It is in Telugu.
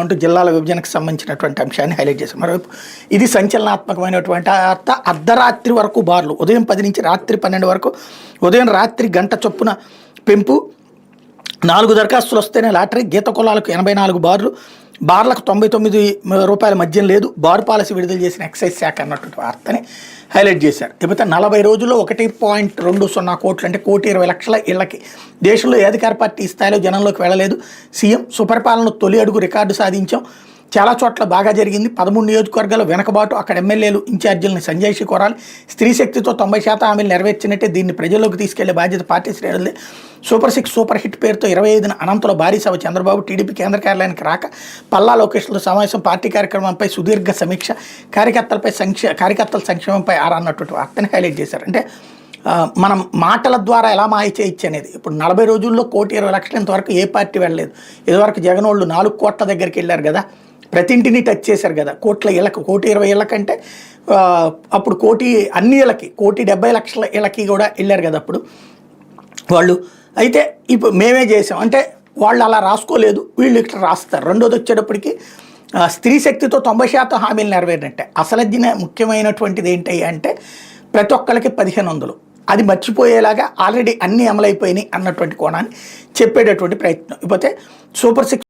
అంటూ జిల్లాల విభజనకు సంబంధించినటువంటి అంశాన్ని హైలైట్ చేశారు. మరోవైపు ఇది సంచలనాత్మకమైనటువంటి అర్ధరాత్రి వరకు బార్లు ఉదయం 10 నుంచి రాత్రి 12 వరకు, ఉదయం రాత్రి గంట చొప్పున పెంపు, 4 దరఖాస్తులు వస్తేనే లాటరీ, గీత కులాలకు 84 బార్లు, బార్లకు 99 రూపాయల మద్యం లేదు, బార్ పాలసీ విడుదల చేసిన ఎక్సైజ్ శాఖ అన్నటువంటి వార్తని హైలైట్ చేశారు. ఇకపోతే 40 రోజుల్లో 1.20 కోట్లు అంటే 1,20,00,000 ఇళ్లకి దేశంలో ఏ అధికార పార్టీ స్థాయిలో జనంలోకి వెళ్ళలేదు. సీఎం సుపరిపాలన తొలి అడుగు రికార్డు సాధించాం, చాలా చోట్ల బాగా జరిగింది, 13 నియోజకవర్గాలు వెనకబాటు, అక్కడ ఎమ్మెల్యేలు ఇన్ఛార్జీలను సంజయ్ కోరాలి, స్త్రీ శక్తితో 90% హామీలు నెరవేర్చినట్టే దీన్ని ప్రజల్లోకి తీసుకెళ్లే బాధ్యత పార్టీ శ్రేణులదే. సూపర్ 6 సూపర్ హిట్ పేరుతో 25న అనంతలో భారీ సభ, చంద్రబాబు టీడీపీ కేంద్ర కార్యాలయానికి రాక, పల్లా లోకేష్లతో సమావేశం, పార్టీ కార్యక్రమంపై సుదీర్ఘ సమీక్ష, కార్యకర్తల సంక్షేమంపై ఆరా అన్నటువంటి వార్తని హైలైట్ చేశారు. అంటే మనం మాటల ద్వారా ఎలా మాయ చేయొచ్చు అనేది. ఇప్పుడు 40 రోజుల్లో 1,20,00,000 ఇంతవరకు ఏ పార్టీ వెళ్ళలేదు. ఇదివరకు జగన్ వాళ్ళు 4 కోట్ల దగ్గరికి వెళ్ళారు కదా, ప్రతి ఇంటిని టచ్ చేశారు కదా, కోట్ల ఇళ్ళకి 1,20,000 ఇళ్ళకంటే అప్పుడు అన్ని ఇళ్ళకి 1,70,00,000 ఇళ్ళకి కూడా వెళ్ళారు కదా అప్పుడు వాళ్ళు. అయితే ఇప్పుడు మేమే చేసాం అంటే వాళ్ళు అలా రాసుకోలేదు, వీళ్ళు ఇట్లా రాస్తారు. రెండోది వచ్చేటప్పటికి స్త్రీ శక్తితో 90% హామీలు నెరవేరినట్టే. అసలు ముఖ్యమైనటువంటిది ఏంటి అంటే ప్రతి ఒక్కరికి 1,500, అది మర్చిపోయేలాగా ఆల్రెడీ అన్నీ అమలైపోయినాయి అన్నటువంటి కోణాన్ని చెప్పేటటువంటి ప్రయత్నం. ఇకపోతే సూపర్ 6